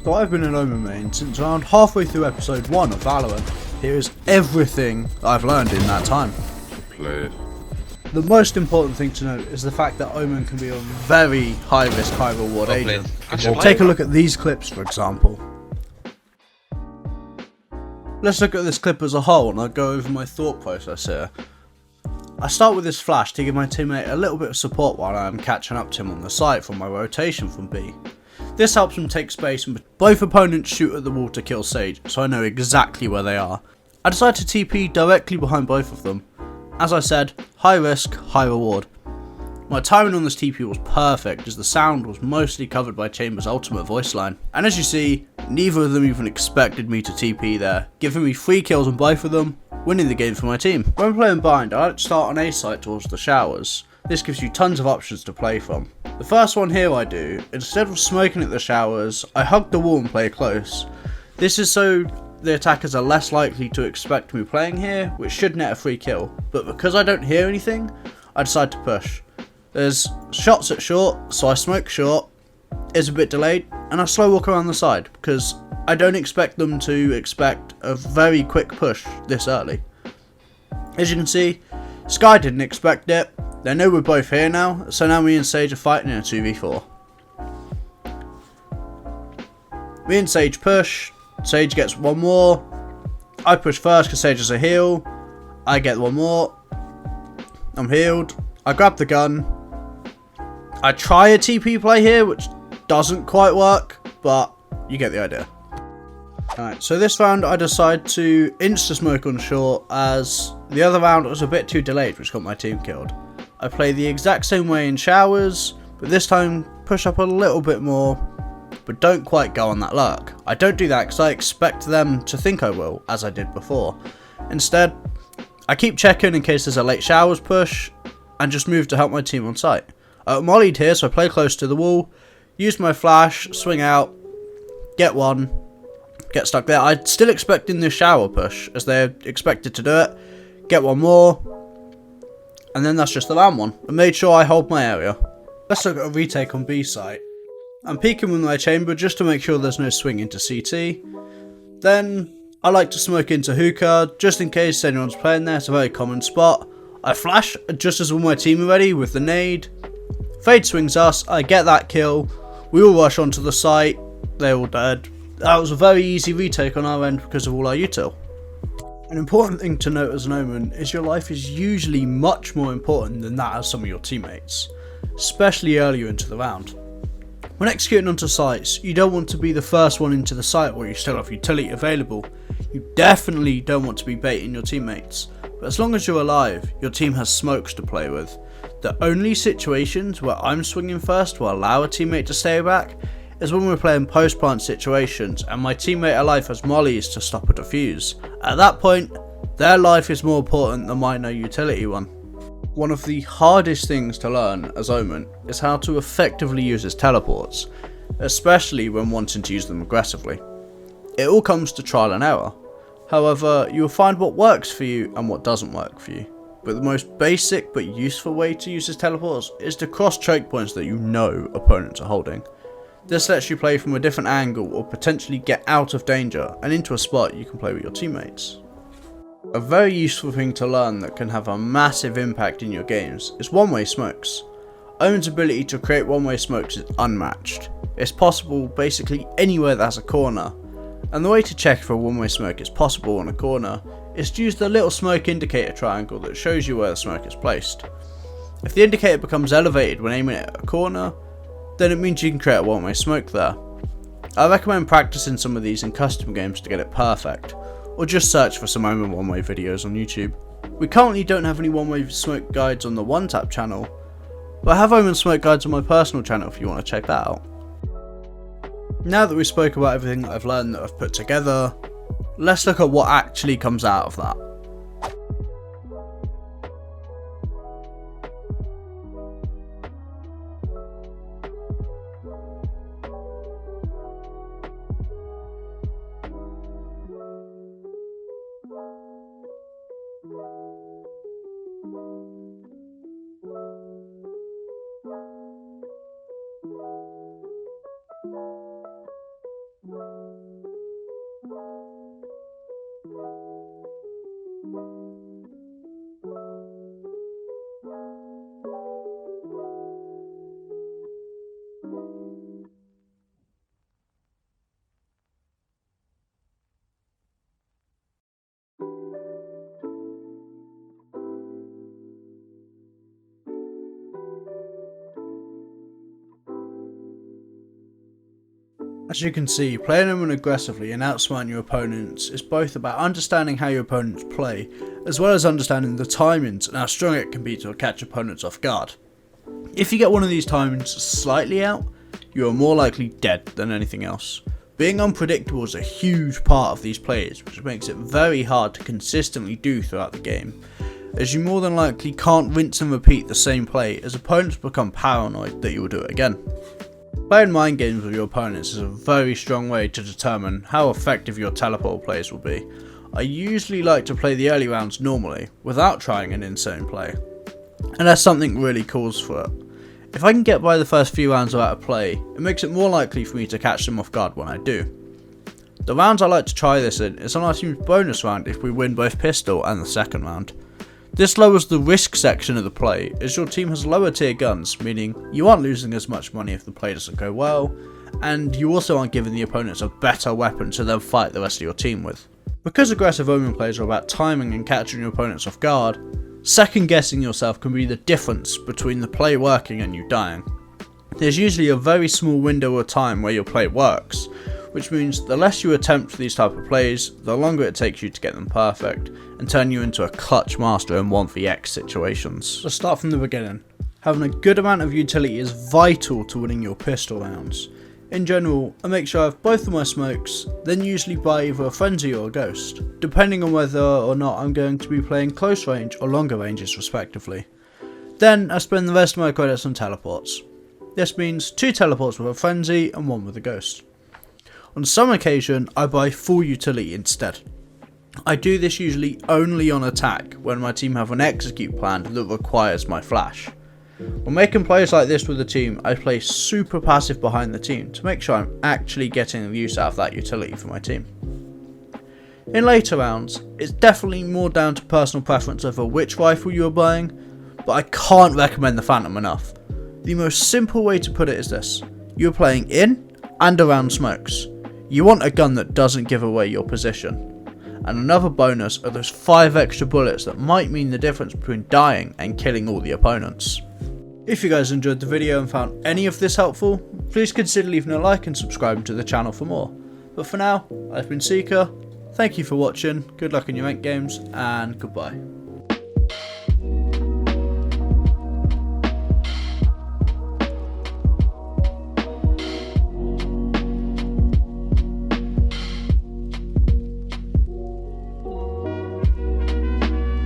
So I've been an Omen main since around halfway through episode 1 of Valorant. Here is everything I've learned in that time. Play it. The most important thing to note is the fact that Omen can be a very high risk, high reward agent. Take a look at these clips for example. Let's look at this clip as a whole and I'll go over my thought process here. I start with this flash to give my teammate a little bit of support while I am catching up to him on the site from my rotation from B. This helps him take space and both opponents shoot at the wall to kill Sage, so I know exactly where they are. I decide to TP directly behind both of them. As I said, high risk, high reward. My timing on this TP was perfect as the sound was mostly covered by Chamber's ultimate voice line. And as you see, neither of them even expected me to TP there, giving me 3 kills on both of them, winning the game for my team. When playing bind, I like to start on A site towards the showers. This gives you tons of options to play from. The first one here I do, instead of smoking at the showers, I hug the wall and play close. This is so the attackers are less likely to expect me playing here, which should net a free kill. But because I don't hear anything, I decide to push. There's shots at short, so I smoke short, it's a bit delayed, and I slow walk around the side, because I don't expect them to expect a very quick push this early. As you can see, Sky didn't expect it. They know we're both here now, so now me and Sage are fighting in a 2v4. Me and Sage push, Sage gets one more. I push first because Sage has a heal. I get one more. I'm healed. I grab the gun. I try a TP play here, which doesn't quite work, but you get the idea. Alright, so this round I decide to insta-smoke on short as the other round was a bit too delayed, which got my team killed. I play the exact same way in showers, but this time push up a little bit more, but don't quite go on that lurk. I don't do that because I expect them to think I will, as I did before. Instead, I keep checking in case there's a late showers push, and just move to help my team on site. Mollied here, so I play close to the wall, use my flash, swing out, get one, get stuck there. I'm still expecting this shower push, as they're expected to do it, get one more, and then that's just the round one. I made sure I hold my area. Let's look at a retake on B site. I'm peeking with my chamber just to make sure there's no swing into CT. Then I like to smoke into hookah just in case anyone's playing there. It's a very common spot. I flash just as all my team are ready with the nade. Fade swings us, I get that kill. We all rush onto the site. They're all dead. That was a very easy retake on our end because of all our util. An important thing to note as an Omen is your life is usually much more important than that of some of your teammates, especially earlier into the round. When executing onto sites, you don't want to be the first one into the site where you still have utility available. You definitely don't want to be baiting your teammates, but as long as you're alive, your team has smokes to play with. The only situations where I'm swinging first to allow a teammate to stay back is when we're playing post-plant situations and my teammate alive has mollies to stop a defuse. At that point, their life is more important than my no utility one. One of the hardest things to learn as Omen is how to effectively use his teleports, especially when wanting to use them aggressively. It all comes to trial and error. However, you will find what works for you and what doesn't work for you. But the most basic but useful way to use his teleports is to cross choke points that you know opponents are holding. This lets you play from a different angle or potentially get out of danger and into a spot you can play with your teammates. A very useful thing to learn that can have a massive impact in your games is one-way smokes. Omen's ability to create one-way smokes is unmatched. It's possible basically anywhere that has a corner, and the way to check if a one-way smoke is possible on a corner is to use the little smoke indicator triangle that shows you where the smoke is placed. If the indicator becomes elevated when aiming at a corner, then it means you can create a one-way smoke there. I recommend practicing some of these in custom games to get it perfect, or just search for some Omen one-way videos on YouTube. We currently don't have any one-way smoke guides on the One Tap channel, but I have Omen smoke guides on my personal channel if you want to check that out. Now that we spoke about everything that I've learned that I've put together, let's look at what actually comes out of that. As you can see, playing Omen aggressively and outsmarting your opponents is both about understanding how your opponents play, as well as understanding the timings and how strong it can be to catch opponents off guard. If you get one of these timings slightly out, you are more likely dead than anything else. Being unpredictable is a huge part of these plays, which makes it very hard to consistently do throughout the game, as you more than likely can't rinse and repeat the same play as opponents become paranoid that you will do it again. Playing mind games with your opponents is a very strong way to determine how effective your teleport plays will be. I usually like to play the early rounds normally, without trying an insane play, unless something really calls for it. If I can get by the first few rounds without a play, it makes it more likely for me to catch them off guard when I do. The rounds I like to try this in is on our team's bonus round if we win both pistol and the second round. This lowers the risk section of the play, as your team has lower tier guns, meaning you aren't losing as much money if the play doesn't go well, and you also aren't giving the opponents a better weapon to then fight the rest of your team with. Because aggressive Omen plays are about timing and catching your opponents off guard, second guessing yourself can be the difference between the play working and you dying. There's usually a very small window of time where your play works, which means the less you attempt these type of plays, the longer it takes you to get them perfect, and turn you into a clutch master in 1vx situations. Let's start from the beginning. Having a good amount of utility is vital to winning your pistol rounds. In general, I make sure I have both of my smokes, then usually buy either a frenzy or a ghost, depending on whether or not I'm going to be playing close range or longer ranges respectively. Then I spend the rest of my credits on teleports. This means 2 teleports with a frenzy and 1 with a ghost. On some occasion, I buy full utility instead. I do this usually only on attack when my team have an execute plan that requires my flash. When making plays like this with the team, I play super passive behind the team to make sure I'm actually getting the use out of that utility for my team. In later rounds, it's definitely more down to personal preference over which rifle you are buying, but I can't recommend the Phantom enough. The most simple way to put it is this: you are playing in and around smokes. You want a gun that doesn't give away your position. And another bonus are those 5 extra bullets that might mean the difference between dying and killing all the opponents. If you guys enjoyed the video and found any of this helpful, please consider leaving a like and subscribing to the channel for more. But for now, I've been Sika, thank you for watching, good luck in your rank games, and goodbye.